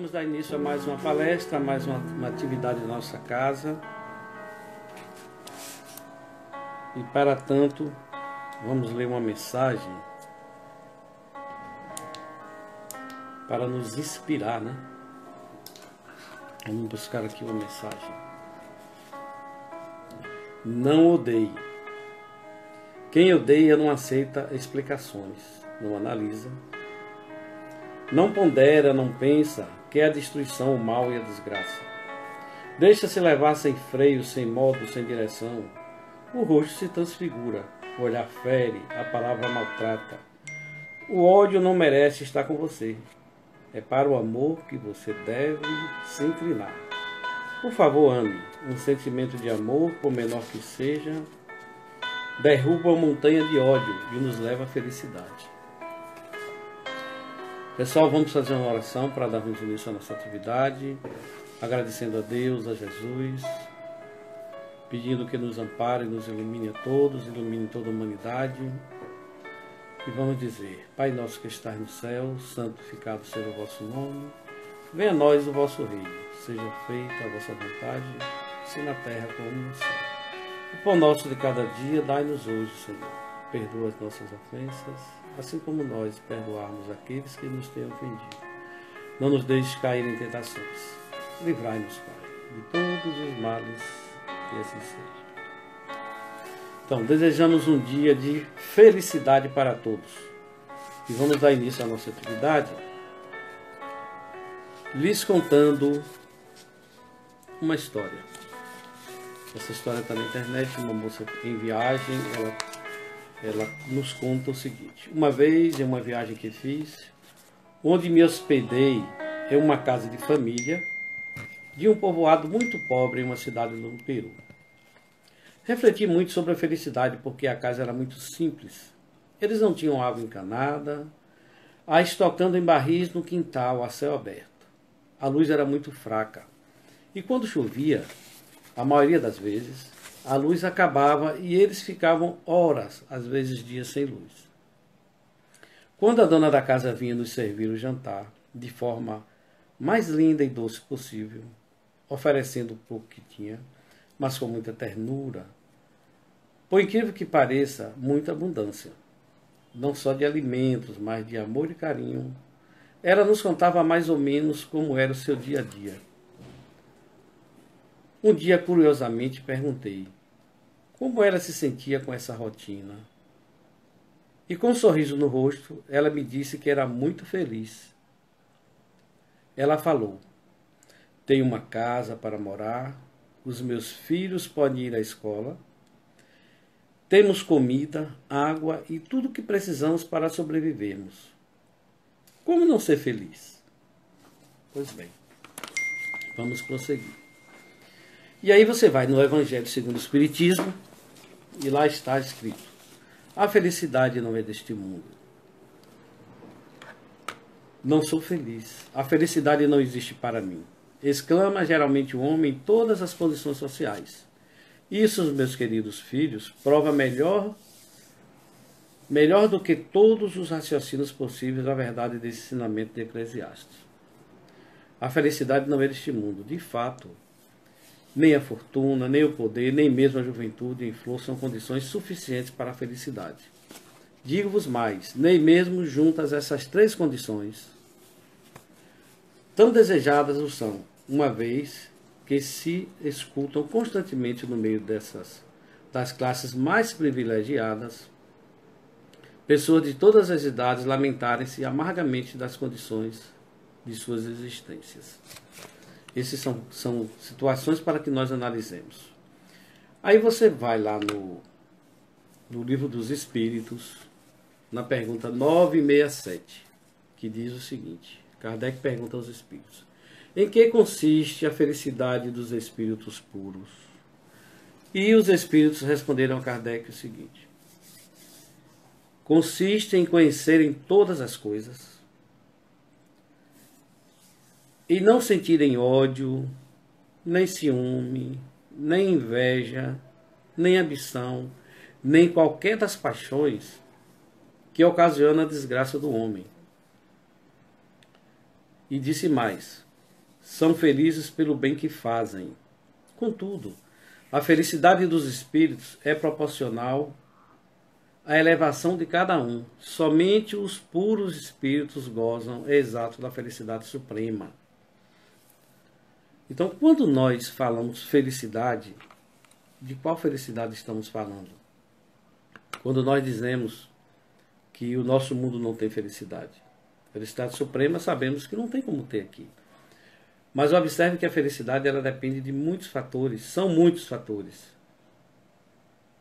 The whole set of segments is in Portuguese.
vamos dar início a mais uma palestra, a mais uma atividade da nossa casa. E para tanto, vamos ler uma mensagem para nos inspirar, né? Vamos buscar aqui uma mensagem. Não odeie. Quem odeia não aceita explicações, não analisa, não pondera, não pensa, quer a destruição, o mal e a desgraça. Deixa-se levar sem freio, sem modo, sem direção. O rosto se transfigura, o olhar fere, a palavra maltrata. O ódio não merece estar com você. É para o amor que você deve se inclinar. Por favor, ame. Um sentimento de amor, por menor que seja, derruba uma montanha de ódio e nos leva à felicidade. Pessoal, vamos fazer uma oração para darmos início à nossa atividade, agradecendo a Deus, a Jesus, pedindo que nos ampare, nos ilumine a todos, ilumine toda a humanidade. E vamos dizer: Pai nosso que estás no céu, santificado seja o vosso nome, venha a nós o vosso reino, seja feita a vossa vontade, assim na terra como no céu. O pão nosso de cada dia dai-nos hoje, Senhor. Perdoa as nossas ofensas, assim como nós perdoarmos aqueles que nos têm ofendido. Não nos deixes cair em tentações. Livrai-nos, Pai, de todos os males, que assim seja. Então, desejamos um dia de felicidade para todos. E vamos dar início à nossa atividade lhes contando uma história. Essa história está na internet. Uma moça em viagem, ela nos conta o seguinte: uma vez, em uma viagem que fiz, onde me hospedei em uma casa de família de um povoado muito pobre em uma cidade no Peru. Refleti muito sobre a felicidade, porque a casa era muito simples. Eles não tinham água encanada, a estocando em barris no quintal a céu aberto. A luz era muito fraca. E quando chovia, a maioria das vezes, a luz acabava e eles ficavam horas, às vezes dias, sem luz. Quando a dona da casa vinha nos servir o jantar, de forma mais linda e doce possível, oferecendo o pouco que tinha, mas com muita ternura, por incrível que pareça, muita abundância, não só de alimentos, mas de amor e carinho, ela nos contava mais ou menos como era o seu dia a dia. Um dia, curiosamente, perguntei como ela se sentia com essa rotina. E com um sorriso no rosto, ela me disse que era muito feliz. Ela falou: tenho uma casa para morar, os meus filhos podem ir à escola, temos comida, água e tudo o que precisamos para sobrevivermos. Como não ser feliz? Pois bem, vamos prosseguir. E aí você vai no Evangelho segundo o Espiritismo e lá está escrito: a felicidade não é deste mundo. Não sou feliz. A felicidade não existe para mim. Exclama geralmente o homem em todas as posições sociais. Isso, meus queridos filhos, prova melhor do que todos os raciocínios possíveis a verdade desse ensinamento de Eclesiastes. A felicidade não é deste mundo. De fato, nem a fortuna, nem o poder, nem mesmo a juventude em flor são condições suficientes para a felicidade. Digo-vos mais, nem mesmo juntas essas três condições, tão desejadas o são, uma vez que se escutam constantemente no meio das classes mais privilegiadas, pessoas de todas as idades lamentarem-se amargamente das condições de suas existências. Essas são situações para que nós analisemos. Aí você vai lá no Livro dos Espíritos, na pergunta 967, que diz o seguinte: Kardec pergunta aos espíritos: em que consiste a felicidade dos espíritos puros? E os espíritos responderam a Kardec o seguinte: consiste em conhecerem todas as coisas e não sentirem ódio, nem ciúme, nem inveja, nem ambição, nem qualquer das paixões que ocasiona a desgraça do homem. E disse mais: são felizes pelo bem que fazem. Contudo, a felicidade dos espíritos é proporcional à elevação de cada um. Somente os puros espíritos gozam exato da felicidade suprema. Então, quando nós falamos felicidade, de qual felicidade estamos falando? Quando nós dizemos que o nosso mundo não tem felicidade. Felicidade suprema sabemos que não tem como ter aqui. Mas observe que a felicidade ela depende de muitos fatores, são muitos fatores.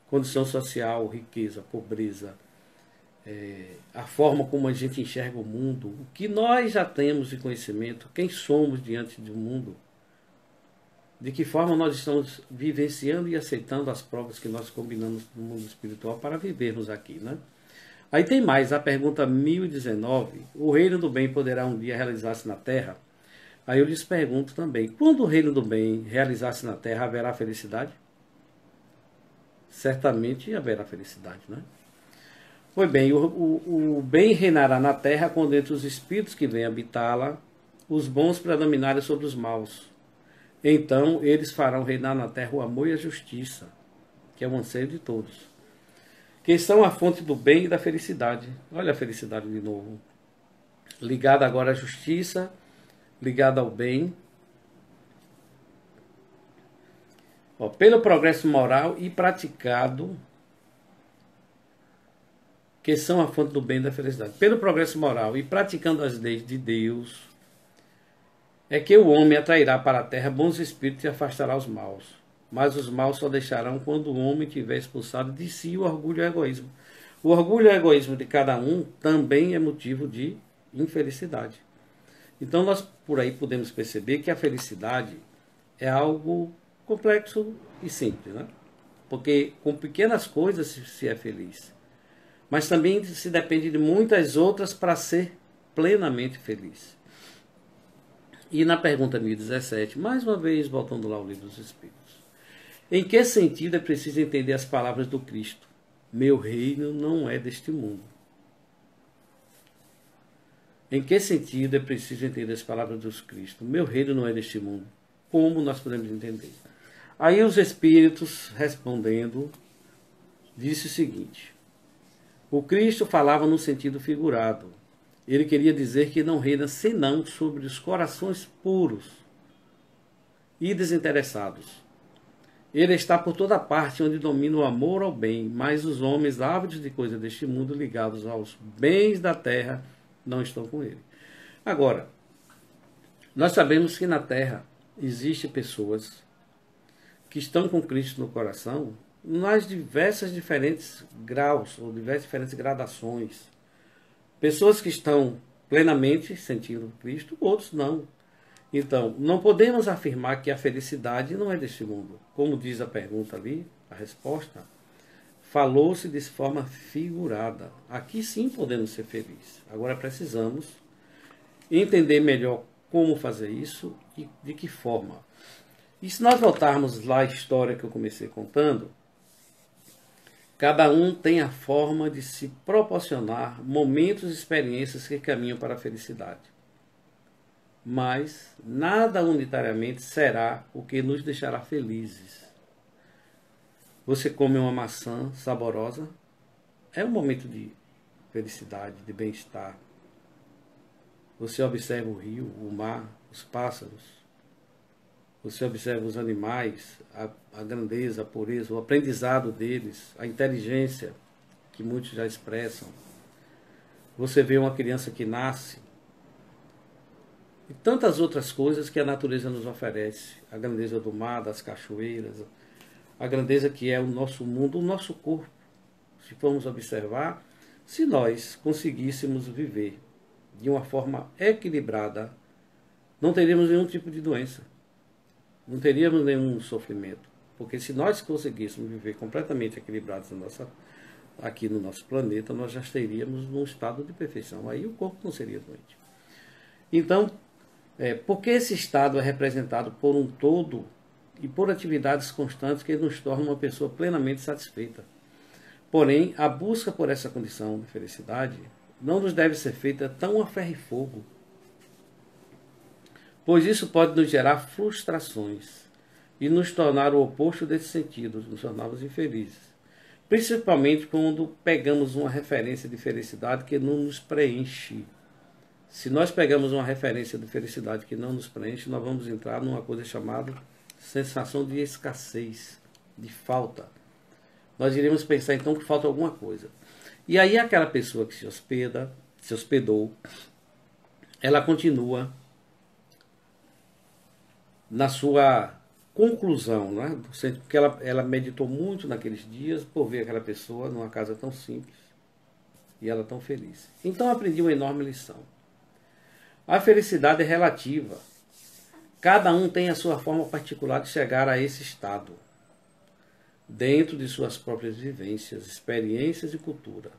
Condição social, riqueza, pobreza, a forma como a gente enxerga o mundo, o que nós já temos de conhecimento, quem somos diante do mundo, de que forma nós estamos vivenciando e aceitando as provas que nós combinamos no mundo espiritual para vivermos aqui, né? Aí tem mais, a pergunta 1019, o reino do bem poderá um dia realizar-se na Terra? Aí eu lhes pergunto também, quando o reino do bem realizar-se na Terra, haverá felicidade? Certamente haverá felicidade, né? Pois bem, o bem reinará na Terra quando entre os espíritos que vêm habitá-la, os bons predominarem sobre os maus. Então eles farão reinar na Terra o amor e a justiça, que é o anseio de todos, que são a fonte do bem e da felicidade. Olha a felicidade de novo. Ligada agora à justiça, ligada ao bem. Pelo progresso moral e praticado, que são a fonte do bem e da felicidade. Pelo progresso moral e praticando as leis de Deus, é que o homem atrairá para a terra bons espíritos e afastará os maus. Mas os maus só deixarão quando o homem tiver expulsado de si o orgulho e o egoísmo. O orgulho e o egoísmo de cada um também é motivo de infelicidade. Então nós por aí podemos perceber que a felicidade é algo complexo e simples, né? Porque com pequenas coisas se é feliz. Mas também se depende de muitas outras para ser plenamente feliz. E na pergunta 1017, mais uma vez voltando lá ao Livro dos Espíritos. Em que sentido é preciso entender as palavras do Cristo? Meu reino não é deste mundo. Em que sentido é preciso entender as palavras do Cristo? Meu reino não é deste mundo. Como nós podemos entender? Aí os Espíritos, respondendo, disse o seguinte. O Cristo falava no sentido figurado. Ele queria dizer que não reina senão sobre os corações puros e desinteressados. Ele está por toda parte onde domina o amor ao bem, mas os homens ávidos de coisas deste mundo, ligados aos bens da terra, não estão com ele. Agora, nós sabemos que na terra existem pessoas que estão com Cristo no coração nas diferentes graus, ou diferentes gradações. Pessoas que estão plenamente sentindo Cristo, outros não. Então, não podemos afirmar que a felicidade não é deste mundo. Como diz a pergunta ali, a resposta, falou-se de forma figurada. Aqui sim podemos ser felizes. Agora precisamos entender melhor como fazer isso e de que forma. E se nós voltarmos lá à história que eu comecei contando, cada um tem a forma de se proporcionar momentos e experiências que caminham para a felicidade. Mas nada unitariamente será o que nos deixará felizes. Você come uma maçã saborosa, é um momento de felicidade, de bem-estar. Você observa o rio, o mar, os pássaros. Você observa os animais, a grandeza, a pureza, o aprendizado deles, a inteligência que muitos já expressam. Você vê uma criança que nasce, e tantas outras coisas que a natureza nos oferece. A grandeza do mar, das cachoeiras, a grandeza que é o nosso mundo, o nosso corpo. Se formos observar, se nós conseguíssemos viver de uma forma equilibrada, não teríamos nenhum tipo de doença. Não teríamos nenhum sofrimento. Porque se nós conseguíssemos viver completamente equilibrados aqui no nosso planeta, nós já estaríamos num estado de perfeição. Aí o corpo não seria doente. Então, porque esse estado é representado por um todo e por atividades constantes que nos tornam uma pessoa plenamente satisfeita. Porém, a busca por essa condição de felicidade não nos deve ser feita tão a ferro e fogo. pois isso pode nos gerar frustrações e nos tornar o oposto desse sentido, nos tornarmos infelizes. Principalmente quando pegamos uma referência de felicidade que não nos preenche. Se nós pegamos uma referência de felicidade que não nos preenche, nós vamos entrar numa coisa chamada sensação de escassez, de falta. Nós iremos pensar então que falta alguma coisa. E aí aquela pessoa que se hospedou, ela continua na sua conclusão, né? Porque ela meditou muito naqueles dias por ver aquela pessoa numa casa tão simples e ela tão feliz. Então aprendi uma enorme lição. A felicidade é relativa. Cada um tem a sua forma particular de chegar a esse estado, dentro de suas próprias vivências, experiências e cultura.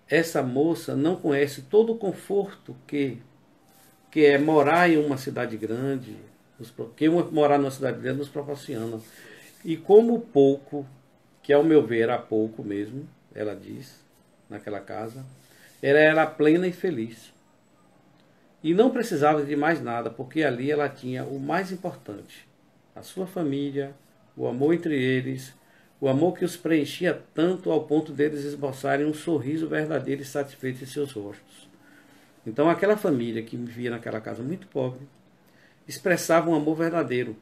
Essa moça não conhece todo o conforto que é morar em uma cidade grande, que morar numa cidade grande nos proporciona. E como pouco, que ao meu ver era pouco mesmo, ela diz, naquela casa, ela era plena e feliz. E não precisava de mais nada, porque ali ela tinha o mais importante, a sua família, o amor entre eles, o amor que os preenchia tanto ao ponto deles esboçarem um sorriso verdadeiro e satisfeito em seus rostos. Então aquela família que vivia naquela casa muito pobre, expressava um amor verdadeiro.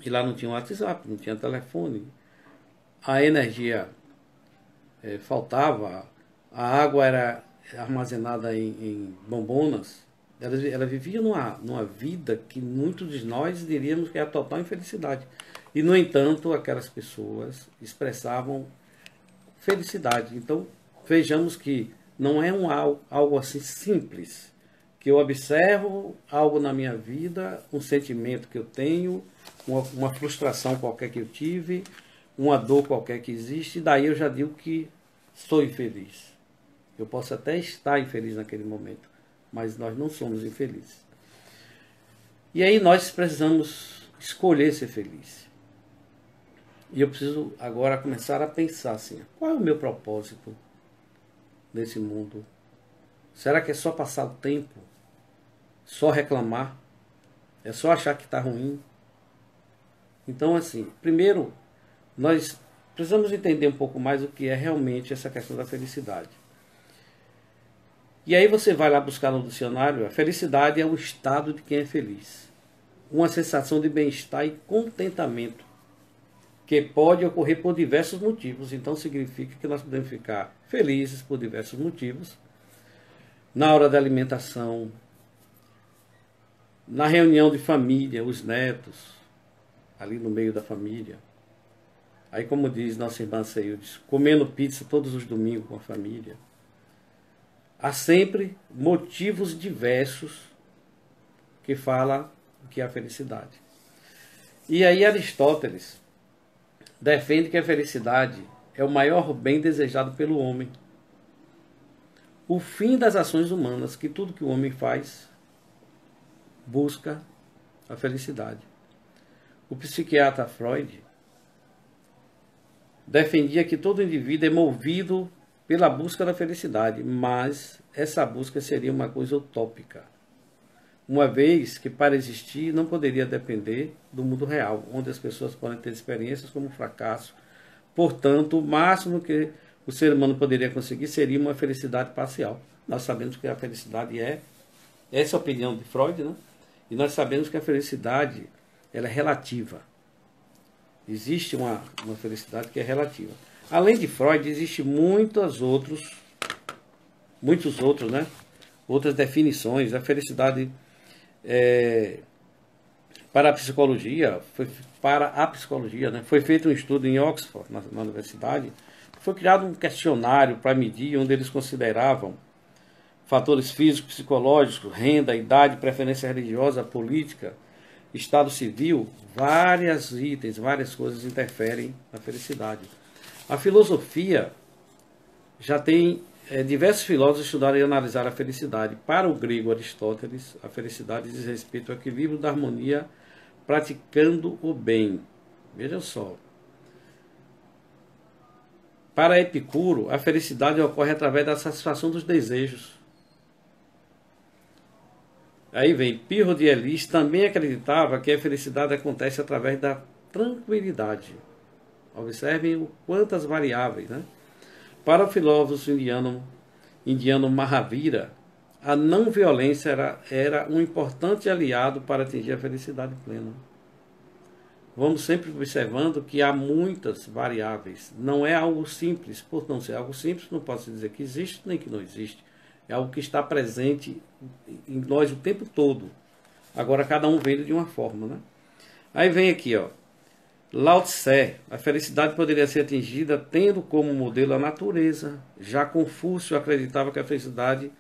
E lá não tinha WhatsApp, não tinha telefone, a energia faltava, a água era armazenada em bombonas. Ela vivia numa vida que muitos de nós diríamos que é a total infelicidade. E, no entanto, aquelas pessoas expressavam felicidade. Então, vejamos que não é algo assim simples, que eu observo algo na minha vida, um sentimento que eu tenho, uma frustração qualquer que eu tive, uma dor qualquer que existe, e daí eu já digo que sou infeliz. Eu posso até estar infeliz naquele momento, mas nós não somos infelizes. E aí nós precisamos escolher ser feliz. E eu preciso agora começar a pensar assim, qual é o meu propósito nesse mundo? Será que é só passar o tempo? Só reclamar? É só achar que está ruim? Então, assim, primeiro, nós precisamos entender um pouco mais o que é realmente essa questão da felicidade. E aí você vai lá buscar no dicionário, a felicidade é o estado de quem é feliz. Uma sensação de bem-estar e contentamento, que pode ocorrer por diversos motivos. Então significa que nós podemos ficar felizes por diversos motivos. Na hora da alimentação, na reunião de família, os netos, ali no meio da família. Aí, como diz nossa irmã Seildes, comendo pizza todos os domingos com a família. Há sempre motivos diversos que falam o que é a felicidade. E aí Aristóteles defende que a felicidade é o maior bem desejado pelo homem. O fim das ações humanas, que tudo que o homem faz busca a felicidade. O psiquiatra Freud defendia que todo indivíduo é movido pela busca da felicidade, mas essa busca seria uma coisa utópica, uma vez que para existir não poderia depender do mundo real, onde as pessoas podem ter experiências como fracasso. Portanto, o máximo que o ser humano poderia conseguir seria uma felicidade parcial. Nós sabemos que a felicidade essa é a opinião de Freud, né? E nós sabemos que a felicidade ela é relativa. Existe uma felicidade que é relativa. Além de Freud, existem muitos outros, né? Outras definições. A felicidade para a psicologia, né? Foi feito um estudo em Oxford, na universidade. Foi criado um questionário para medir, onde eles consideravam fatores físicos, psicológicos, renda, idade, preferência religiosa, política, estado civil. Vários itens, várias coisas interferem na felicidade. A filosofia já tem diversos filósofos estudaram e analisaram a felicidade. Para o grego Aristóteles, a felicidade diz respeito ao equilíbrio da harmonia, praticando o bem. Veja só. Para Epicuro, a felicidade ocorre através da satisfação dos desejos. Aí vem, Pirro de Elis também acreditava que a felicidade acontece através da tranquilidade. Observem quantas variáveis, né? Para o filósofo indiano Mahavira, a não violência era um importante aliado para atingir a felicidade plena. Vamos sempre observando que há muitas variáveis. Não é algo simples. Por não ser algo simples, não pode dizer que existe nem que não existe. É algo que está presente em nós o tempo todo. Agora, cada um vê de uma forma, né? Aí vem aqui, ó. Lao Tse, a felicidade poderia ser atingida tendo como modelo a natureza. Já Confúcio acreditava que a felicidade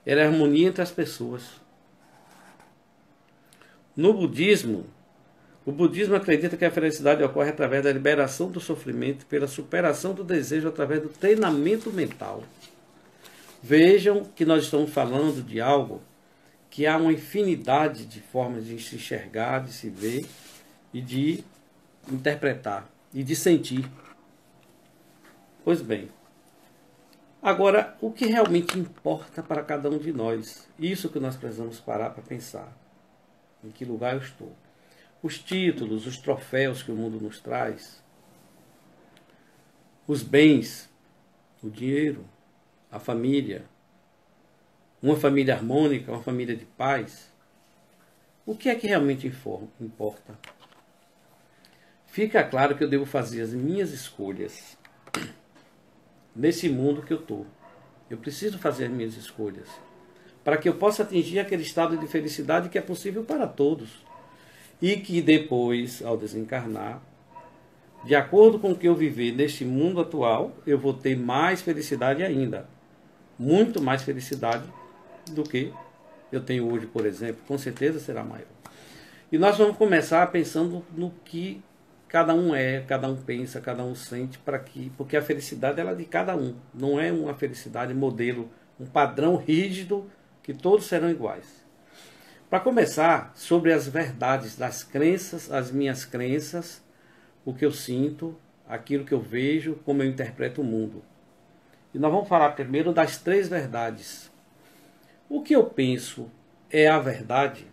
era a harmonia entre as pessoas. No budismo, o budismo acredita que a felicidade ocorre através da liberação do sofrimento, pela superação do desejo através do treinamento mental. Vejam que nós estamos falando de algo que há uma infinidade de formas de se enxergar, de se ver e de interpretar e de sentir. Pois bem, agora o que realmente importa para cada um de nós? Isso que nós precisamos parar para pensar. Em que lugar eu estou? Os títulos, os troféus que o mundo nos traz, os bens, o dinheiro, a família, uma família harmônica, uma família de paz. O que é que realmente importa? Fica claro que eu devo fazer as minhas escolhas nesse mundo que eu estou. Eu preciso fazer as minhas escolhas para que eu possa atingir aquele estado de felicidade que é possível para todos. E que depois, ao desencarnar, de acordo com o que eu viver neste mundo atual, eu vou ter mais felicidade ainda. Muito mais felicidade do que eu tenho hoje, por exemplo. Com certeza será maior. E nós vamos começar pensando no que cada um é, cada um pensa, cada um sente, porque a felicidade ela é de cada um. Não é uma felicidade modelo, um padrão rígido que todos serão iguais. Para começar, sobre as verdades das crenças, as minhas crenças, o que eu sinto, aquilo que eu vejo, como eu interpreto o mundo. E nós vamos falar primeiro das 3 verdades. O que eu penso é a verdade,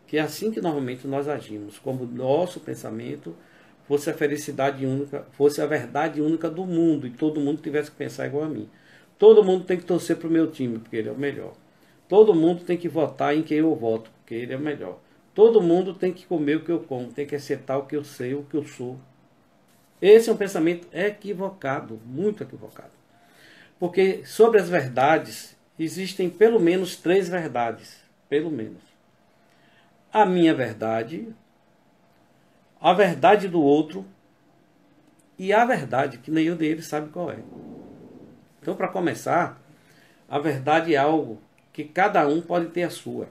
que é assim que normalmente nós agimos, como nosso pensamento fosse a felicidade única, fosse a verdade única do mundo, e todo mundo tivesse que pensar igual a mim. Todo mundo tem que torcer para o meu time, porque ele é o melhor. Todo mundo tem que votar em quem eu voto, porque ele é o melhor. Todo mundo tem que comer o que eu como, tem que aceitar o que eu sei, o que eu sou. Esse é um pensamento equivocado, muito equivocado. Porque sobre as verdades, existem pelo menos 3 verdades. Pelo menos. A minha verdade, a verdade do outro e a verdade que nenhum deles sabe qual é. Então, para começar, a verdade é algo que cada um pode ter a sua.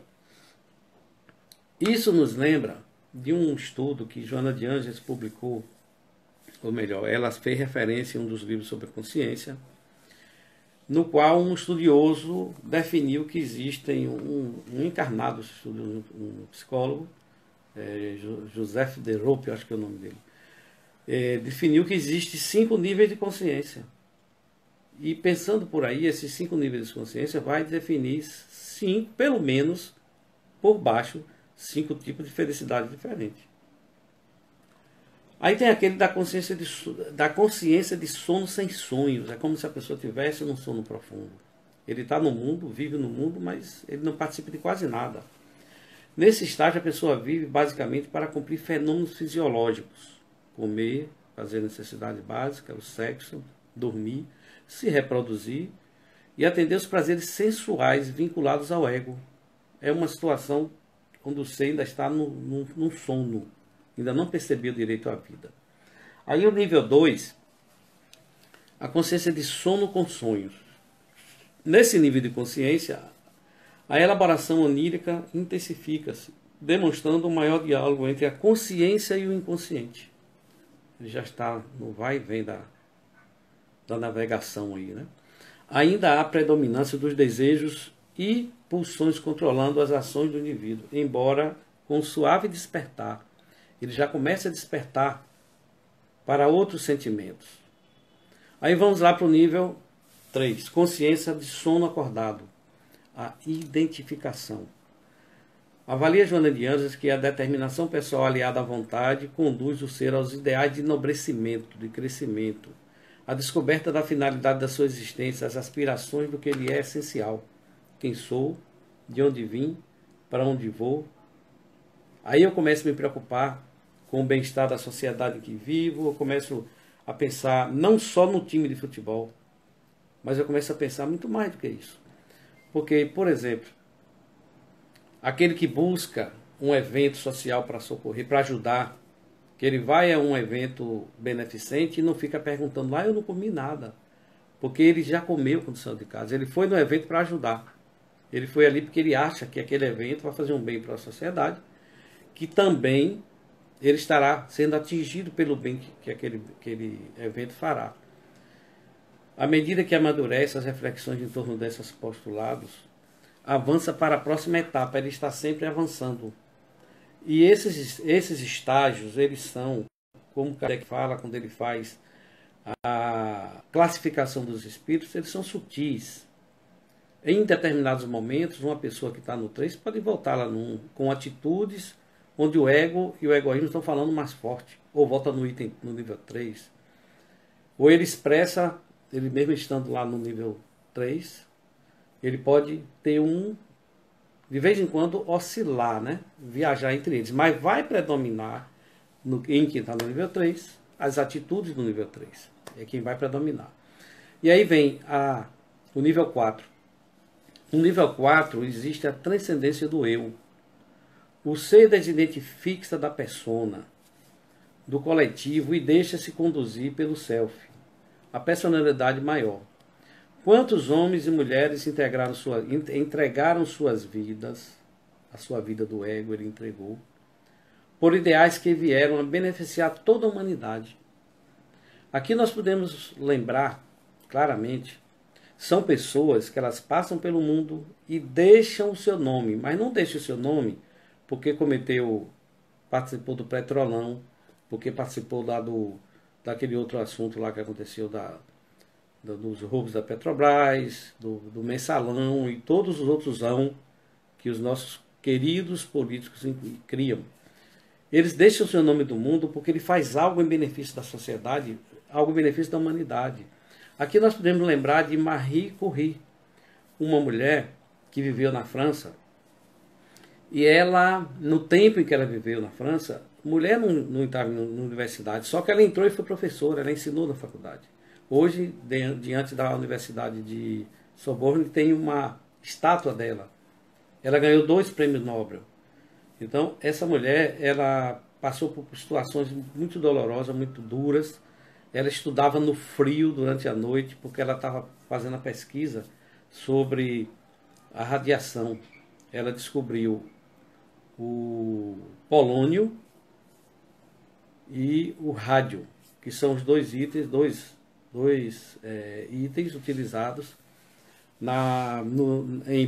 Isso nos lembra de um estudo que Joana de Ângeles publicou, ou melhor, ela fez referência em um dos livros sobre a consciência, no qual um estudioso definiu que existem um encarnado, um psicólogo, Joseph de Rope, acho que é o nome dele, definiu que existem 5 níveis de consciência. E pensando por aí, esses 5 níveis de consciência vai definir 5, pelo menos, por baixo, 5 tipos de felicidade diferentes. Aí tem aquele da consciência de sono sem sonhos. É como se a pessoa estivesse num sono profundo. Ele está no mundo, vive no mundo, mas ele não participa de quase nada. Nesse estágio, a pessoa vive basicamente para cumprir fenômenos fisiológicos. Comer, fazer necessidade básica, o sexo, dormir, se reproduzir e atender os prazeres sensuais vinculados ao ego. É uma situação onde o ser ainda está num sono. Ainda não percebeu direito à vida. Aí o nível 2, a consciência de sono com sonhos. Nesse nível de consciência, a elaboração onírica intensifica-se, demonstrando um maior diálogo entre a consciência e o inconsciente. Ele já está no vai e vem da navegação aí, né? Ainda há predominância dos desejos e pulsões controlando as ações do indivíduo, embora com um suave despertar. Ele já começa a despertar para outros sentimentos. Aí vamos lá para o nível 3, consciência de sono acordado. A identificação. Avalia Joana de Ângeles que a determinação pessoal aliada à vontade conduz o ser aos ideais de enobrecimento, de crescimento, a descoberta da finalidade da sua existência, as aspirações do que lhe é essencial. Quem sou, de onde vim, para onde vou. Aí eu começo a me preocupar com o bem-estar da sociedade em que vivo, eu começo a pensar não só no time de futebol, mas eu começo a pensar muito mais do que isso. Porque, por exemplo, aquele que busca um evento social para socorrer, para ajudar, que ele vai a um evento beneficente e não fica perguntando, lá eu não comi nada, porque ele já comeu quando saiu de casa. Ele foi no evento para ajudar. Ele foi ali porque ele acha que aquele evento vai fazer um bem para a sociedade, que também ele estará sendo atingido pelo bem que aquele evento fará. À medida que amadurece as reflexões em torno desses postulados, avança para a próxima etapa, ele está sempre avançando. E esses estágios, eles são, como Kardec fala quando ele faz a classificação dos espíritos, eles são sutis. Em determinados momentos, uma pessoa que está no 3 pode voltar lá no 1, com atitudes onde o ego e o egoísmo estão falando mais forte, ou volta no item no nível 3. Ou ele expressa, ele mesmo estando lá no nível 3, ele pode ter de vez em quando, oscilar, né? Viajar entre eles. Mas vai predominar, em quem está no nível 3, as atitudes do nível 3. É quem vai predominar. E aí vem o nível 4. No nível 4 existe a transcendência do eu. O ser desidentifica da persona, do coletivo, e deixa-se conduzir pelo self, a personalidade maior. Quantos homens e mulheres entregaram suas vidas, a sua vida do ego ele entregou, por ideais que vieram a beneficiar toda a humanidade. Aqui nós podemos lembrar claramente, são pessoas que elas passam pelo mundo e deixam o seu nome, mas não deixam o seu nome porque participou do Petrolão, porque participou daquele outro assunto lá que aconteceu dos roubos da Petrobras, do mensalão e todos os outros que os nossos queridos políticos criam. Eles deixam o seu nome do mundo porque ele faz algo em benefício da sociedade, algo em benefício da humanidade. Aqui nós podemos lembrar de Marie Curie, uma mulher que viveu na França, e ela, no tempo em que ela viveu na França, mulher não estava na universidade, só que ela entrou e foi professora, ela ensinou na faculdade. Hoje, diante da Universidade de Sorbonne, tem uma estátua dela. Ela ganhou 2 prêmios Nobel. Então, essa mulher, ela passou por situações muito dolorosas, muito duras. Ela estudava no frio durante a noite, porque ela estava fazendo a pesquisa sobre a radiação. Ela descobriu o polônio e o rádio, que são os dois itens utilizados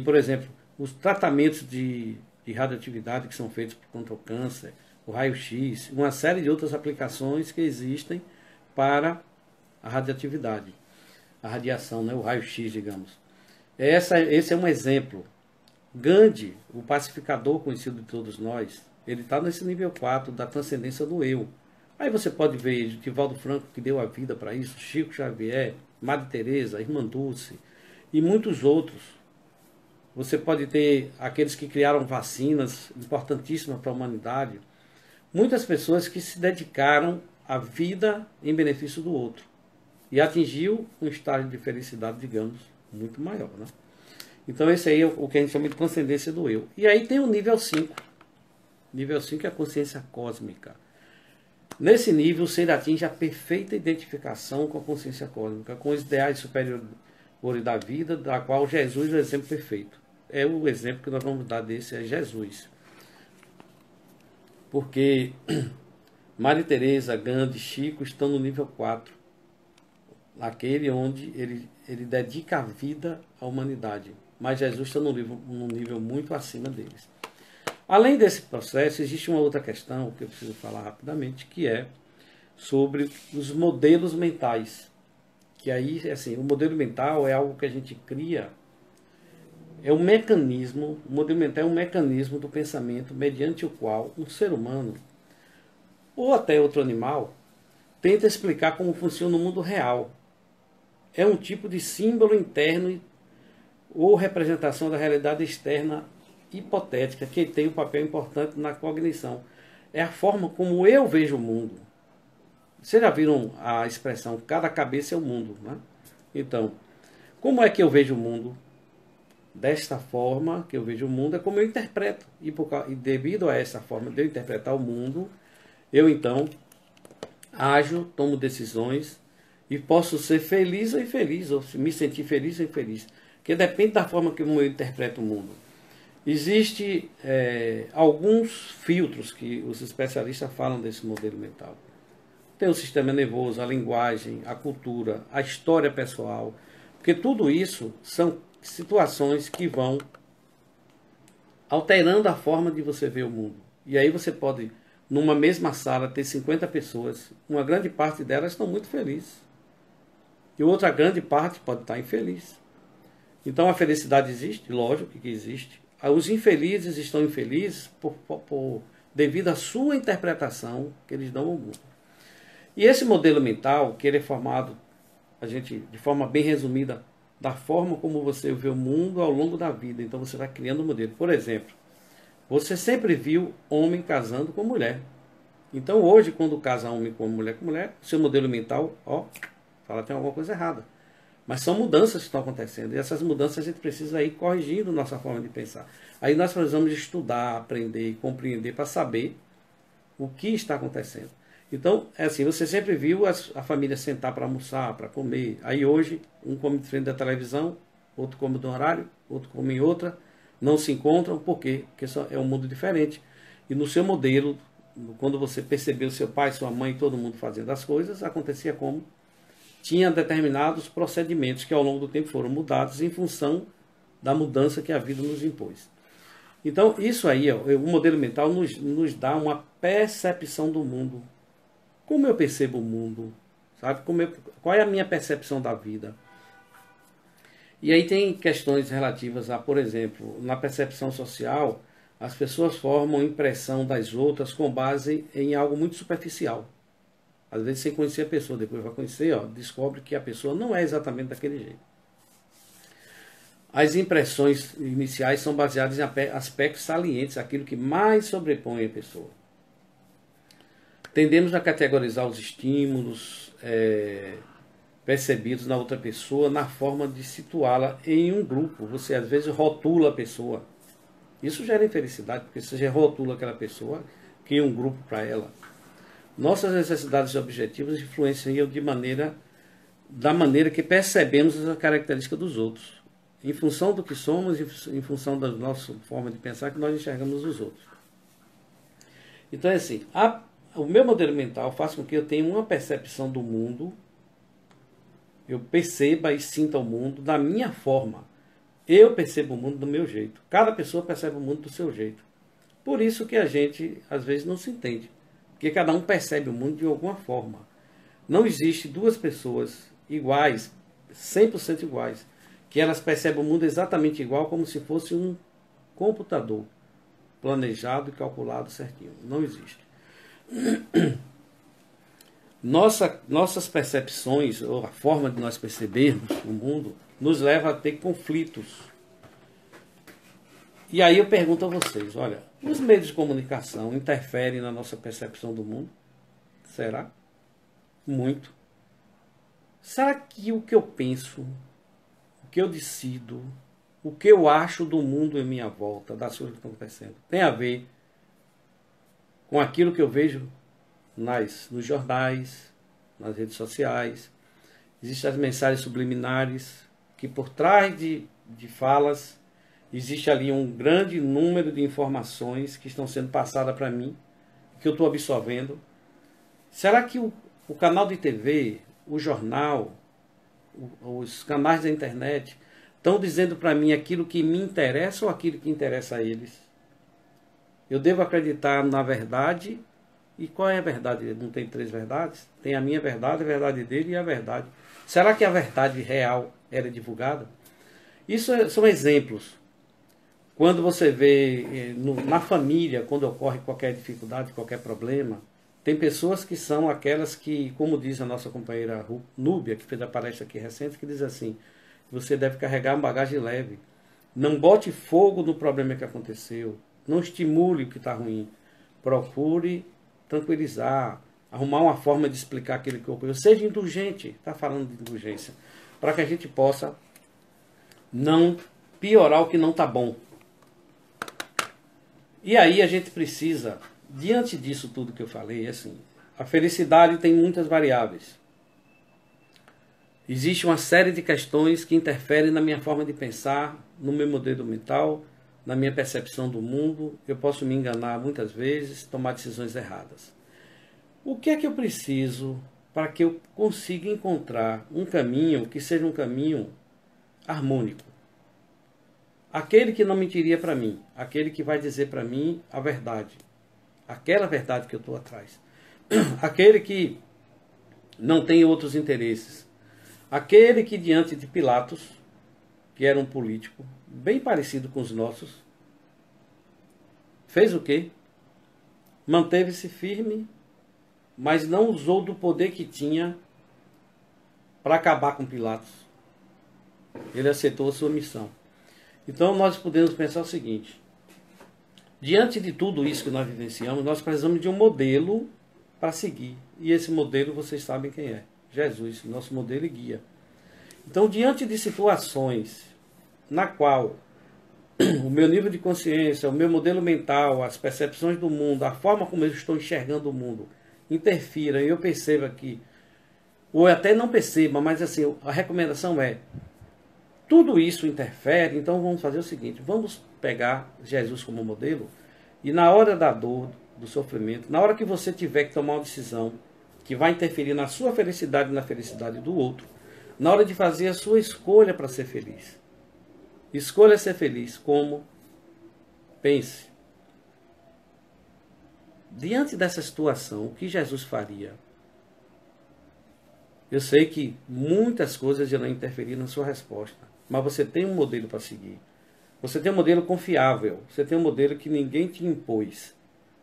por exemplo, os tratamentos de radioatividade que são feitos contra o câncer, o raio-x, uma série de outras aplicações que existem para a radioatividade, a radiação, né, o raio-x, digamos. Esse é um exemplo. Gandhi, o pacificador conhecido de todos nós, ele está nesse nível 4 da transcendência do eu. Aí você pode ver Divaldo Franco, que deu a vida para isso, Chico Xavier, Madre Teresa, Irmã Dulce e muitos outros. Você pode ter aqueles que criaram vacinas importantíssimas para a humanidade. Muitas pessoas que se dedicaram à vida em benefício do outro. E atingiu um estágio de felicidade, digamos, muito maior, né? Então esse aí é o que a gente chama de transcendência do eu. E aí tem o nível 5. Nível 5 é a consciência cósmica. Nesse nível, o ser atinge a perfeita identificação com a consciência cósmica, com os ideais superiores da vida, da qual Jesus é o exemplo perfeito. É o exemplo que nós vamos dar desse, é Jesus. Porque Maria Teresa, Gandhi, Chico estão no nível 4. Aquele onde ele dedica a vida à humanidade. Mas Jesus está num nível muito acima deles. Além desse processo, existe uma outra questão que eu preciso falar rapidamente, que é sobre os modelos mentais. Que aí, assim, o modelo mental é algo que a gente cria é um mecanismo, o modelo mental é um mecanismo do pensamento mediante o qual um ser humano, ou até outro animal, tenta explicar como funciona o mundo real. É um tipo de símbolo interno ou representação da realidade externa hipotética que tem um papel importante na cognição. É a forma como eu vejo o mundo. Vocês já viram a expressão cada cabeça é o mundo, né? Então, como é que eu vejo o mundo? Desta forma que eu vejo o mundo é como eu interpreto. E devido a essa forma de eu interpretar o mundo, eu então ajo, tomo decisões e posso ser feliz ou infeliz, ou me sentir feliz ou infeliz. Porque depende da forma como eu interpreto o mundo. Existem alguns filtros que os especialistas falam desse modelo mental. Tem o sistema nervoso, a linguagem, a cultura, a história pessoal. Porque tudo isso são situações que vão alterando a forma de você ver o mundo. E aí você pode, numa mesma sala, ter 50 pessoas. Uma grande parte delas estão muito felizes. E outra grande parte pode estar infeliz. Então a felicidade existe? Lógico que existe. Os infelizes estão infelizes devido à sua interpretação que eles dão ao mundo. E esse modelo mental, que ele é formado, de forma bem resumida, da forma como você vê o mundo ao longo da vida. Então você vai criando um modelo. Por exemplo, você sempre viu homem casando com mulher. Então hoje, quando casa homem com mulher, seu modelo mental, fala que tem alguma coisa errada. Mas são mudanças que estão acontecendo. E essas mudanças a gente precisa ir corrigindo nossa forma de pensar. Aí nós precisamos estudar, aprender e compreender para saber o que está acontecendo. Então, é assim, você sempre viu a família sentar para almoçar, para comer. Aí hoje, um come de frente da televisão, outro come de um horário, outro come em outra. Não se encontram, por quê? Porque é um mundo diferente. E no seu modelo, quando você percebeu seu pai, sua mãe, todo mundo fazendo as coisas, acontecia como? Tinha determinados procedimentos que ao longo do tempo foram mudados em função da mudança que a vida nos impôs. Então, isso aí, o modelo mental nos dá uma percepção do mundo. Como eu percebo o mundo? Sabe? Qual é a minha percepção da vida? E aí tem questões relativas a, por exemplo, na percepção social, as pessoas formam impressão das outras com base em algo muito superficial. Às vezes sem conhecer a pessoa, depois vai conhecer, descobre que a pessoa não é exatamente daquele jeito. As impressões iniciais são baseadas em aspectos salientes, aquilo que mais sobrepõe a pessoa. Tendemos a categorizar os estímulos percebidos na outra pessoa na forma de situá-la em um grupo. Você às vezes rotula a pessoa. Isso gera infelicidade, porque você já rotula aquela pessoa, cria um grupo para ela. Nossas necessidades e objetivos influenciam da maneira que percebemos as características dos outros. Em função do que somos, em função da nossa forma de pensar, que nós enxergamos os outros. Então é assim, o meu modelo mental faz com que eu tenha uma percepção do mundo, eu perceba e sinta o mundo da minha forma. Eu percebo o mundo do meu jeito. Cada pessoa percebe o mundo do seu jeito. Por isso que a gente, às vezes, não se entende. Porque cada um percebe o mundo de alguma forma. Não existe duas pessoas iguais, 100% iguais, que elas percebem o mundo exatamente igual, como se fosse um computador planejado e calculado certinho. Não existe. Nossas percepções, ou a forma de nós percebermos o mundo, nos leva a ter conflitos. E aí eu pergunto a vocês, olha, os meios de comunicação interferem na nossa percepção do mundo? Será? Muito. Será que o que eu penso, o que eu decido, o que eu acho do mundo em minha volta, das coisas que estão acontecendo, tem a ver com aquilo que eu vejo nos jornais, nas redes sociais? Existem as mensagens subliminares, que por trás de falas, existe ali um grande número de informações que estão sendo passadas para mim, que eu estou absorvendo. Será que o canal de TV, o jornal, os canais da internet estão dizendo para mim aquilo que me interessa ou aquilo que interessa a eles? Eu devo acreditar na verdade. E qual é a verdade? Não tem três verdades? Tem a minha verdade, a verdade dele e a verdade. Será que a verdade real era divulgada? Isso são exemplos. Quando você vê na família, quando ocorre qualquer dificuldade, qualquer problema, tem pessoas que são aquelas que, como diz a nossa companheira Núbia, que fez a palestra aqui recente, que diz assim: você deve carregar uma bagagem leve. Não bote fogo no problema que aconteceu. Não estimule o que está ruim. Procure tranquilizar, arrumar uma forma de explicar aquilo que ocorreu. Seja indulgente, está falando de indulgência, para que a gente possa não piorar o que não está bom. E aí a gente precisa, diante disso tudo que eu falei, assim, a felicidade tem muitas variáveis. Existe uma série de questões que interferem na minha forma de pensar, no meu modelo mental, na minha percepção do mundo. Eu posso me enganar muitas vezes, tomar decisões erradas. O que é que eu preciso para que eu consiga encontrar um caminho que seja um caminho harmônico? Aquele que não mentiria para mim, aquele que vai dizer para mim a verdade, aquela verdade que eu estou atrás, aquele que não tem outros interesses, aquele que diante de Pilatos, que era um político bem parecido com os nossos, fez o quê? Manteve-se firme, mas não usou do poder que tinha para acabar com Pilatos. Ele aceitou a sua missão. Então nós podemos pensar o seguinte: diante de tudo isso que nós vivenciamos, nós precisamos de um modelo para seguir. E esse modelo vocês sabem quem é: Jesus, nosso modelo e guia. Então, diante de situações na qual o meu nível de consciência, o meu modelo mental, as percepções do mundo, a forma como eu estou enxergando o mundo interfira e eu perceba que, ou até não perceba, mas assim, a recomendação é: tudo isso interfere, então vamos fazer o seguinte: vamos pegar Jesus como modelo e na hora da dor, do sofrimento, na hora que você tiver que tomar uma decisão que vai interferir na sua felicidade e na felicidade do outro, na hora de fazer a sua escolha para ser feliz. Escolha ser feliz como? Pense. Diante dessa situação, o que Jesus faria? Eu sei que muitas coisas irão interferir na sua resposta, mas você tem um modelo para seguir. Você tem um modelo confiável. Você tem um modelo que ninguém te impôs.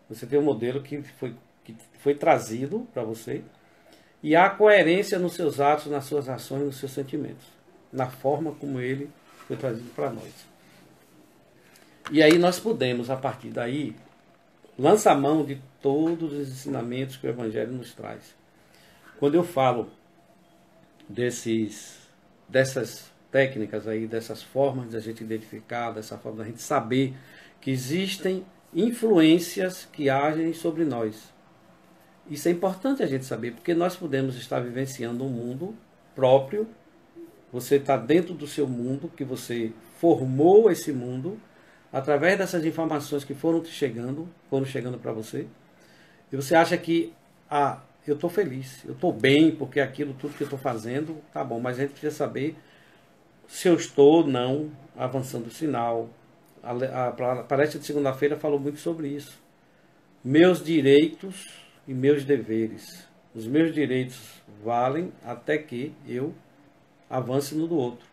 Você tem um modelo que foi trazido para você. E há coerência nos seus atos, nas suas ações, nos seus sentimentos. Na forma como ele foi trazido para nós. E aí nós podemos, a partir daí, lançar mão de todos os ensinamentos que o Evangelho nos traz. Quando eu falo dessas técnicas aí, dessas formas de a gente identificar, dessa forma de a gente saber que existem influências que agem sobre nós. Isso é importante a gente saber, porque nós podemos estar vivenciando um mundo próprio. Você está dentro do seu mundo, que você formou esse mundo através dessas informações que foram chegando para você. E você acha que, eu estou feliz, eu estou bem, porque aquilo tudo que eu estou fazendo tá bom, mas a gente precisa saber se eu estou ou não avançando o sinal. A palestra de segunda-feira falou muito sobre isso. Meus direitos e meus deveres. Os meus direitos valem até que eu avance no do outro.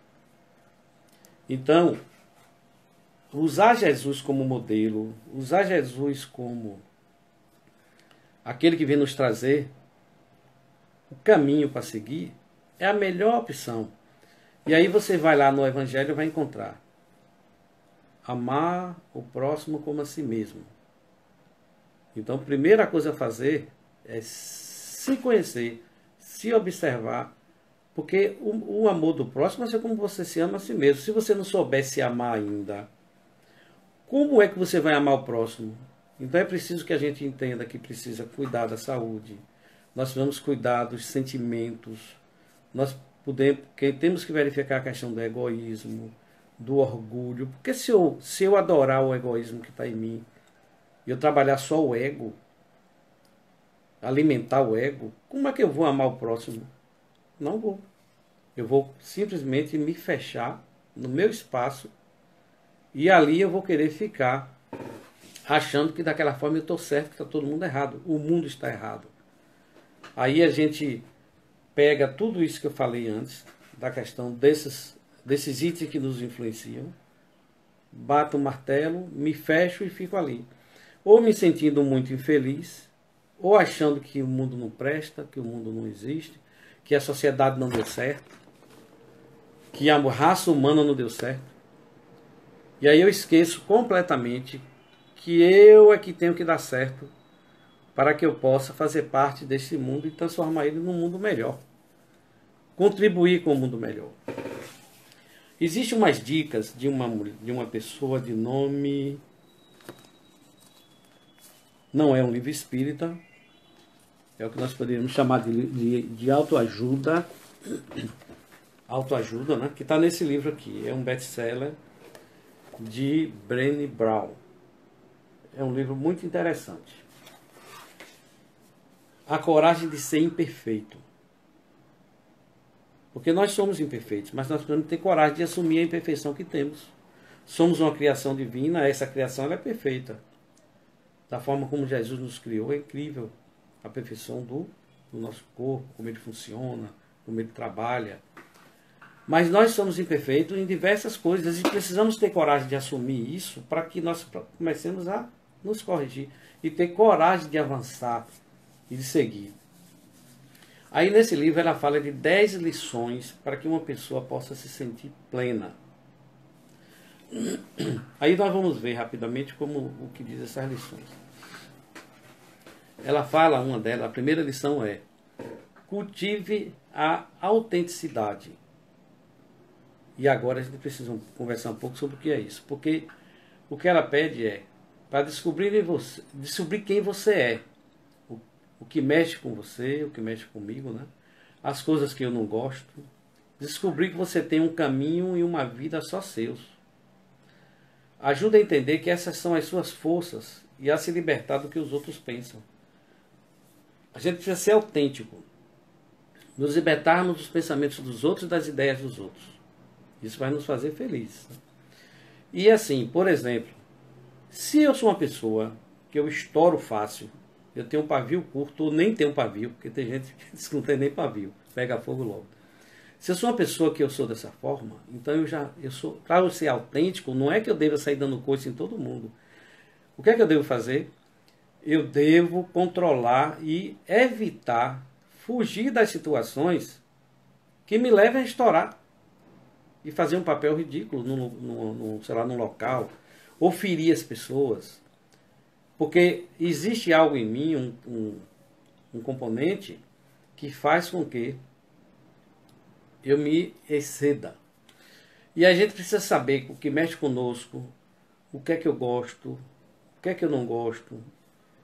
Então, usar Jesus como modelo, usar Jesus como aquele que vem nos trazer o caminho para seguir, é a melhor opção. E aí você vai lá no Evangelho e vai encontrar: amar o próximo como a si mesmo. Então, a primeira coisa a fazer é se conhecer, se observar, porque o amor do próximo é como você se ama a si mesmo. Se você não souber se amar ainda, como é que você vai amar o próximo? Então é preciso que a gente entenda que precisa cuidar da saúde, nós precisamos cuidar dos sentimentos, temos que verificar a questão do egoísmo, do orgulho, porque se eu adorar o egoísmo que está em mim, e eu trabalhar só o ego, alimentar o ego, como é que eu vou amar o próximo? Não vou. Eu vou simplesmente me fechar no meu espaço e ali eu vou querer ficar achando que daquela forma eu estou certo, que está todo mundo errado. O mundo está errado. Aí a gente pega tudo isso que eu falei antes, da questão desses itens que nos influenciam, bato o martelo, me fecho e fico ali. Ou me sentindo muito infeliz, ou achando que o mundo não presta, que o mundo não existe, que a sociedade não deu certo, que a raça humana não deu certo. E aí eu esqueço completamente que eu é que tenho que dar certo para que eu possa fazer parte desse mundo e transformar ele num mundo melhor. Contribuir com um mundo melhor. Existem umas dicas de uma pessoa de nome... Não é um livro espírita, é o que nós poderíamos chamar de autoajuda. Autoajuda, né? Que está nesse livro aqui. É um best-seller de Brené Brown. É um livro muito interessante. A coragem de ser imperfeito. Porque nós somos imperfeitos, mas nós precisamos ter coragem de assumir a imperfeição que temos. Somos uma criação divina, essa criação ela é perfeita. Da forma como Jesus nos criou, é incrível. A perfeição do nosso corpo, como ele funciona, como ele trabalha. Mas nós somos imperfeitos em diversas coisas e precisamos ter coragem de assumir isso para que nós comecemos a nos corrigir e ter coragem de avançar e de seguir. Aí nesse livro ela fala de 10 lições para que uma pessoa possa se sentir plena. Aí nós vamos ver rapidamente como o que diz essas lições. Ela fala, uma delas, a primeira lição é: cultive a autenticidade. E agora a gente precisa conversar um pouco sobre o que é isso. Porque o que ela pede é para descobrir quem você é. O que mexe com você, o que mexe comigo, né? As coisas que eu não gosto. Descobrir que você tem um caminho e uma vida só seus. Ajuda a entender que essas são as suas forças e a se libertar do que os outros pensam. A gente precisa ser autêntico. Nos libertarmos dos pensamentos dos outros e das ideias dos outros. Isso vai nos fazer felizes. Né? E assim, por exemplo, se eu sou uma pessoa que eu estouro fácil, eu tenho um pavio curto ou nem tenho um pavio, porque tem gente que diz que não tem nem pavio, pega fogo logo. Se eu sou uma pessoa que eu sou dessa forma, então eu sou, para eu ser autêntico, não é que eu deva sair dando coisa em todo mundo. O que é que eu devo fazer? Eu devo controlar e evitar, fugir das situações que me levem a estourar e fazer um papel ridículo sei lá, num local, ou ferir as pessoas. Porque existe algo em mim, um componente, que faz com que eu me exceda. E a gente precisa saber o que mexe conosco, o que é que eu gosto, o que é que eu não gosto.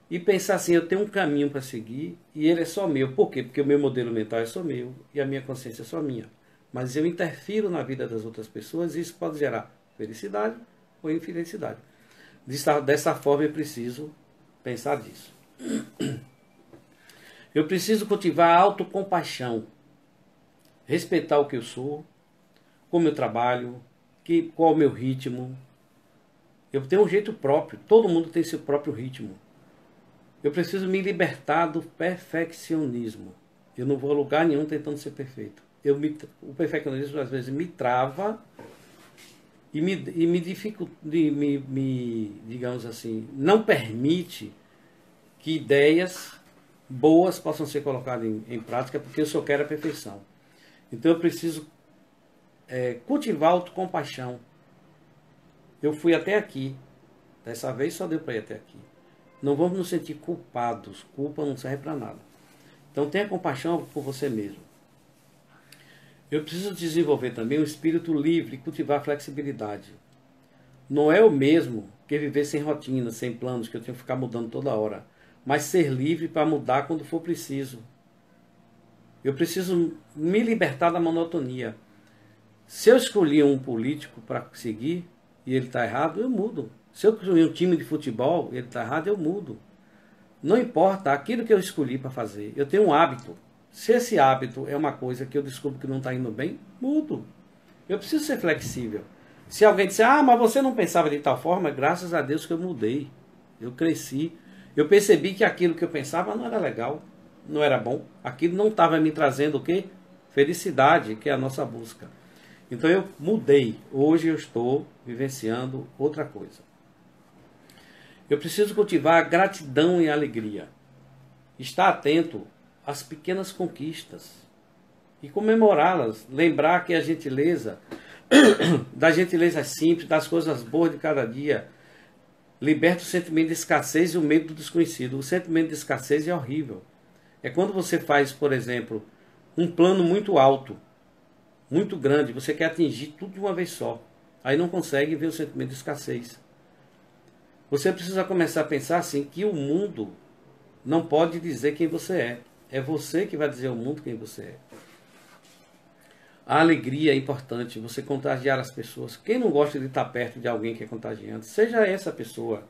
E pensar assim, eu tenho um caminho para seguir e ele é só meu. Por quê? Porque o meu modelo mental é só meu e a minha consciência é só minha. Mas eu interfiro na vida das outras pessoas e isso pode gerar felicidade ou infelicidade. Dessa forma eu preciso pensar disso. Eu preciso cultivar a autocompaixão. Respeitar o que eu sou, como eu trabalho, qual o meu ritmo. Eu tenho um jeito próprio, todo mundo tem seu próprio ritmo. Eu preciso me libertar do perfeccionismo. Eu não vou a lugar nenhum tentando ser perfeito. O perfeccionismo às vezes me trava e me dificulta, digamos assim, não permite que ideias boas possam ser colocadas em prática, porque eu só quero a perfeição. Então eu preciso cultivar a autocompaixão. Eu fui até aqui, dessa vez só deu para ir até aqui. Não vamos nos sentir culpados. Culpa não serve para nada. Então tenha compaixão por você mesmo. Eu preciso desenvolver também um espírito livre e cultivar flexibilidade. Não é o mesmo que viver sem rotina, sem planos, que eu tenho que ficar mudando toda hora. Mas ser livre para mudar quando for preciso. Eu preciso me libertar da monotonia. Se eu escolhi um político para seguir e ele está errado, eu mudo. Se eu escolhi um time de futebol e ele está errado, eu mudo. Não importa aquilo que eu escolhi para fazer. Eu tenho um hábito. Se esse hábito é uma coisa que eu descubro que não está indo bem, mudo. Eu preciso ser flexível. Se alguém disser, mas você não pensava de tal forma, graças a Deus que eu mudei. Eu cresci. Eu percebi que aquilo que eu pensava não era legal, não era bom. Aquilo não estava me trazendo o quê? Felicidade, que é a nossa busca. Então eu mudei. Hoje eu estou vivenciando outra coisa. Eu preciso cultivar gratidão e alegria. Estar atento às pequenas conquistas e comemorá-las. Lembrar que a gentileza, da gentileza simples, das coisas boas de cada dia, liberta o sentimento de escassez e o medo do desconhecido. O sentimento de escassez é horrível. É quando você faz, por exemplo, um plano muito alto, muito grande, você quer atingir tudo de uma vez só. Aí não consegue ver o sentimento de escassez. Você precisa começar a pensar assim, que o mundo não pode dizer quem você é. É você que vai dizer ao mundo quem você é. A alegria é importante, você contagiar as pessoas. Quem não gosta de estar perto de alguém que é contagiante, seja essa pessoa.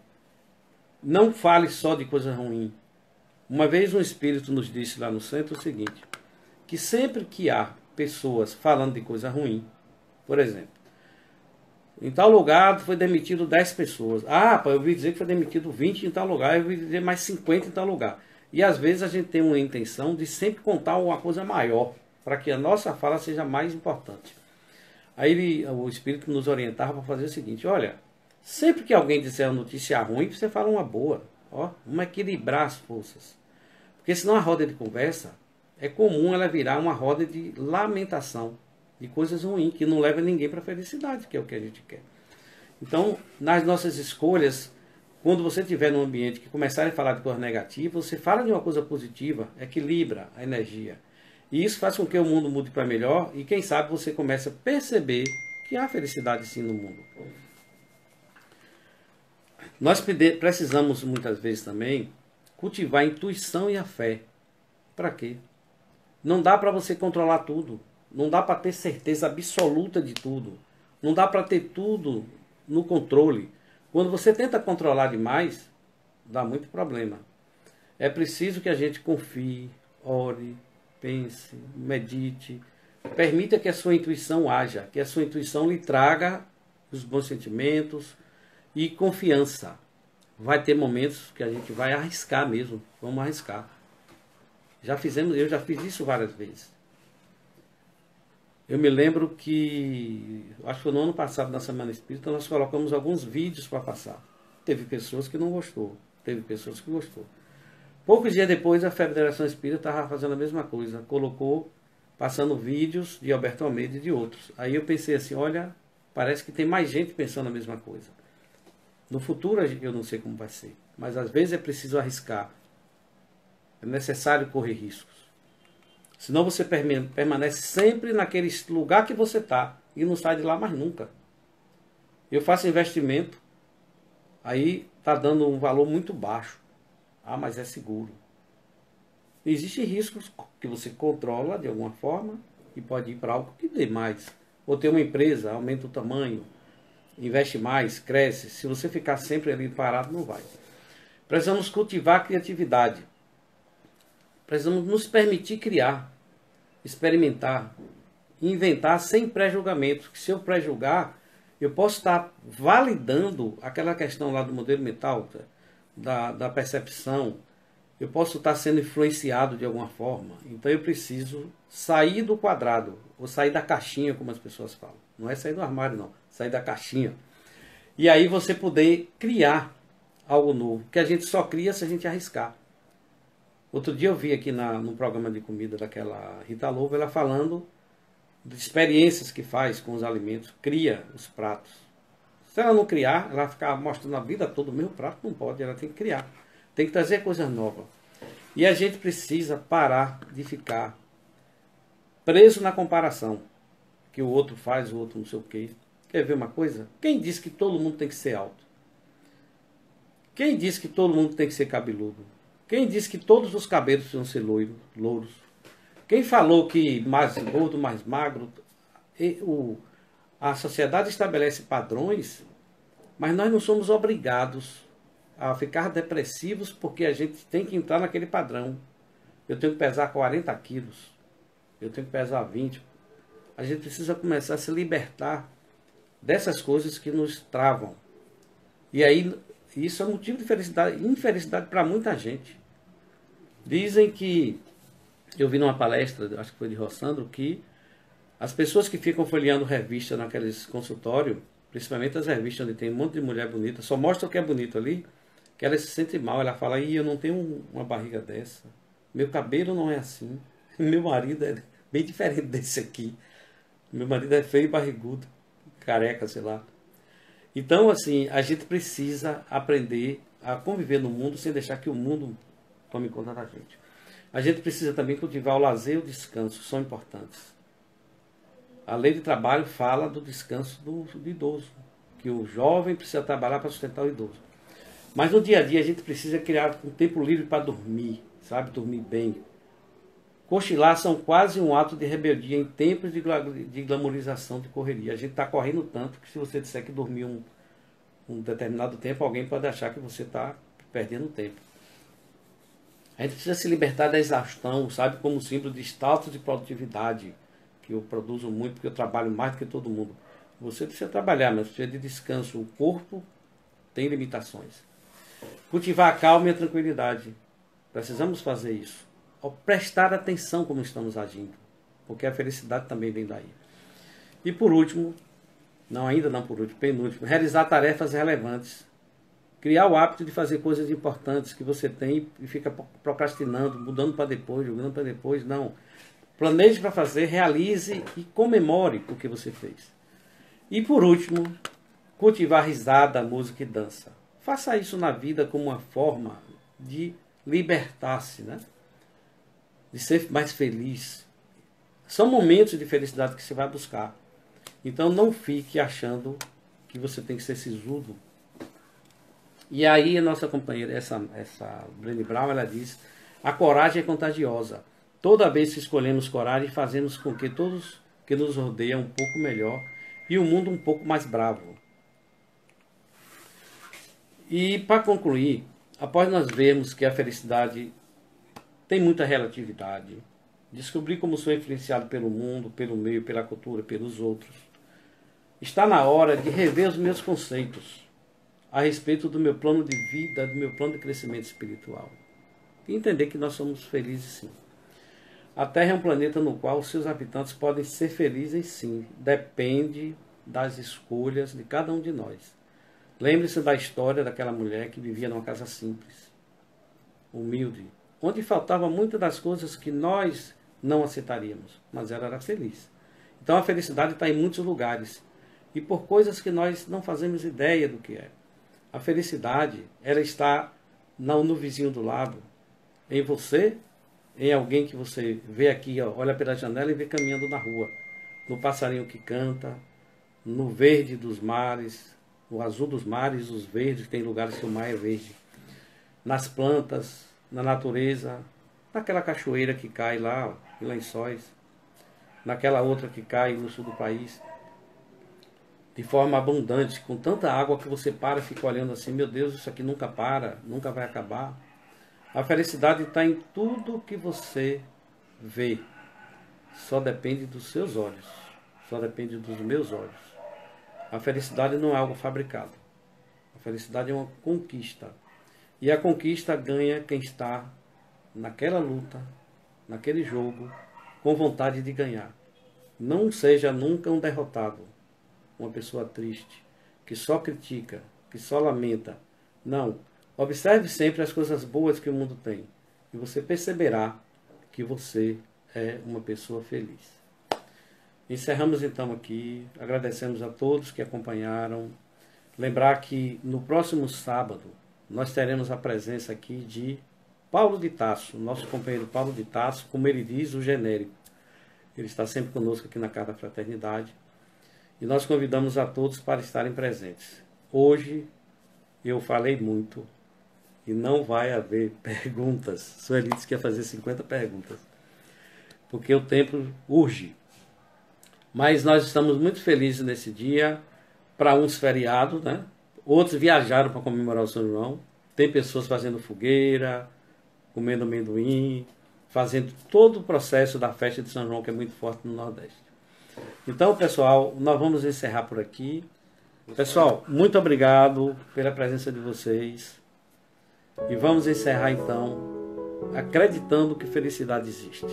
Não fale só de coisa ruim. Uma vez um espírito nos disse lá no centro o seguinte, que sempre que há pessoas falando de coisa ruim, por exemplo, em tal lugar foi demitido 10 pessoas. Ah, eu ouvi dizer que foi demitido 20 em tal lugar, eu ouvi dizer mais 50 em tal lugar. E às vezes a gente tem uma intenção de sempre contar uma coisa maior, para que a nossa fala seja mais importante. Aí o Espírito nos orientava para fazer o seguinte, olha, sempre que alguém disser uma notícia ruim, você fala uma boa. Ó, vamos equilibrar as forças. Porque senão a roda de conversa, é comum ela virar uma roda de lamentação, de coisas ruins, que não leva ninguém para a felicidade, que é o que a gente quer. Então, nas nossas escolhas, quando você estiver num ambiente que começar a falar de coisa negativa, você fala de uma coisa positiva, equilibra a energia. E isso faz com que o mundo mude para melhor e quem sabe você comece a perceber que há felicidade sim no mundo. Nós precisamos muitas vezes também cultivar a intuição e a fé. Para quê? Não dá para você controlar tudo. Não dá para ter certeza absoluta de tudo. Não dá para ter tudo no controle. Quando você tenta controlar demais, dá muito problema. É preciso que a gente confie, ore, pense, medite. Permita que a sua intuição haja, que a sua intuição lhe traga os bons sentimentos e confiança. Vai ter momentos que a gente vai arriscar mesmo. Vamos arriscar. Eu já fiz isso várias vezes. Eu me lembro que, acho que foi no ano passado, na Semana Espírita, nós colocamos alguns vídeos para passar. Teve pessoas que não gostou, teve pessoas que gostou. Poucos dias depois, a Federação Espírita estava fazendo a mesma coisa. Colocou, passando vídeos de Alberto Almeida e de outros. Aí eu pensei assim, olha, parece que tem mais gente pensando a mesma coisa. No futuro eu não sei como vai ser, mas às vezes é preciso arriscar. É necessário correr riscos. Senão você permanece sempre naquele lugar que você está e não sai de lá mais nunca. Eu faço investimento, aí está dando um valor muito baixo. Ah, mas é seguro. Existem riscos que você controla de alguma forma e pode ir para algo que dê mais. Ou ter uma empresa, aumenta o tamanho, investe mais, cresce. Se você ficar sempre ali parado, não vai. Precisamos cultivar a criatividade. Precisamos nos permitir criar, experimentar, inventar sem pré-julgamento. Se eu pré-julgar, eu posso estar validando aquela questão lá do modelo mental, da percepção. Eu posso estar sendo influenciado de alguma forma. Então eu preciso sair do quadrado, ou sair da caixinha, como as pessoas falam. Não é sair do armário, não. Sair da caixinha. E aí você poder criar algo novo, que a gente só cria se a gente arriscar. Outro dia eu vi aqui no programa de comida daquela Rita Lobo, ela falando de experiências que faz com os alimentos, cria os pratos. Se ela não criar, ela vai ficar mostrando a vida toda o mesmo prato, não pode, ela tem que criar. Tem que trazer coisas novas. E a gente precisa parar de ficar preso na comparação. Que o outro faz, o outro não sei o quê. Quer ver uma coisa? Quem disse que todo mundo tem que ser alto? Quem disse que todo mundo tem que ser cabeludo? Quem disse que todos os cabelos precisam ser louros? Quem falou que mais gordo, mais magro? A sociedade estabelece padrões, mas nós não somos obrigados a ficar depressivos porque a gente tem que entrar naquele padrão. Eu tenho que pesar 40 quilos. Eu tenho que pesar 20. A gente precisa começar a se libertar dessas coisas que nos travam. E aí, isso é motivo de felicidade, infelicidade para muita gente. Dizem que, eu vi numa palestra, acho que foi de Rossandro, que As pessoas que ficam folheando revista naqueles consultórios, principalmente as revistas onde tem um monte de mulher bonita, só mostra o que é bonito ali, que ela se sente mal. Ela fala, eu não tenho uma barriga dessa, meu cabelo não é assim, meu marido é bem diferente desse aqui, meu marido é feio e barrigudo, careca, sei lá. Então, assim, a gente precisa aprender a conviver no mundo sem deixar que o mundo tome conta da gente. A gente precisa também cultivar o lazer e o descanso, são importantes. A lei de trabalho fala do descanso do idoso, que o jovem precisa trabalhar para sustentar o idoso. Mas no dia a dia a gente precisa criar um tempo livre para dormir, sabe? Dormir bem. Cochilar são quase um ato de rebeldia em tempos de glamorização, de correria. A gente está correndo tanto que se você disser que dormiu um determinado tempo, alguém pode achar que você está perdendo tempo. A gente precisa se libertar da exaustão, sabe? Como símbolo de status de produtividade, que eu produzo muito porque eu trabalho mais do que todo mundo. Você precisa trabalhar, mas precisa de descanso. O corpo tem limitações. Cultivar a calma e a tranquilidade. Precisamos fazer isso. Ao prestar atenção como estamos agindo, porque a felicidade também vem daí. E por último, ainda não por último, penúltimo, realizar tarefas relevantes. Criar o hábito de fazer coisas importantes que você tem e fica procrastinando, mudando para depois, jogando para depois. Não. Planeje para fazer, realize e comemore o que você fez. E por último, cultivar risada, música e dança. Faça isso na vida como uma forma de libertar-se, né? De ser mais feliz. São momentos de felicidade que você vai buscar. Então não fique achando que você tem que ser sisudo. E aí a nossa companheira, essa Brené Brown, ela diz, a coragem é contagiosa. Toda vez que escolhemos coragem, fazemos com que todos que nos rodeiam um pouco melhor e o mundo um pouco mais bravo. E para concluir, após nós vermos que a felicidade tem muita relatividade, descobrir como sou influenciado pelo mundo, pelo meio, pela cultura, pelos outros, está na hora de rever os meus conceitos a respeito do meu plano de vida, do meu plano de crescimento espiritual. E entender que nós somos felizes sim. A Terra é um planeta no qual os seus habitantes podem ser felizes sim. Depende das escolhas de cada um de nós. Lembre-se da história daquela mulher que vivia numa casa simples, humilde, onde faltava muitas das coisas que nós não aceitaríamos, mas ela era feliz. Então a felicidade está em muitos lugares e por coisas que nós não fazemos ideia do que é. A felicidade, ela está no vizinho do lado, em você, em alguém que você vê aqui, olha pela janela e vê caminhando na rua, no passarinho que canta, no verde dos mares, no azul dos mares, os verdes, tem lugares que o mar é verde, nas plantas, na natureza, naquela cachoeira que cai lá, em Lençóis, naquela outra que cai no sul do país, de forma abundante, com tanta água que você para e fica olhando assim, meu Deus, isso aqui nunca para, nunca vai acabar. A felicidade está em tudo que você vê. Só depende dos seus olhos. Só depende dos meus olhos. A felicidade não é algo fabricado. A felicidade é uma conquista. E a conquista ganha quem está naquela luta, naquele jogo, com vontade de ganhar. Não seja nunca um derrotado. Uma pessoa triste, que só critica, que só lamenta. Não. Observe sempre as coisas boas que o mundo tem. E você perceberá que você é uma pessoa feliz. Encerramos então aqui. Agradecemos a todos que acompanharam. Lembrar que no próximo sábado nós teremos a presença aqui de Paulo de Tarso, nosso companheiro Paulo de Tarso, como ele diz, o genérico. Ele está sempre conosco aqui na Casa da Fraternidade. E nós convidamos a todos para estarem presentes. Hoje eu falei muito e não vai haver perguntas. Sueli disse que ia fazer 50 perguntas, porque o tempo urge. Mas nós estamos muito felizes nesse dia, para uns feriados, né? Outros viajaram para comemorar o São João. Tem pessoas fazendo fogueira, comendo amendoim, fazendo todo o processo da festa de São João, que é muito forte no Nordeste. Então, pessoal, nós vamos encerrar por aqui. Pessoal, muito obrigado pela presença de vocês. E vamos encerrar, então, acreditando que felicidade existe.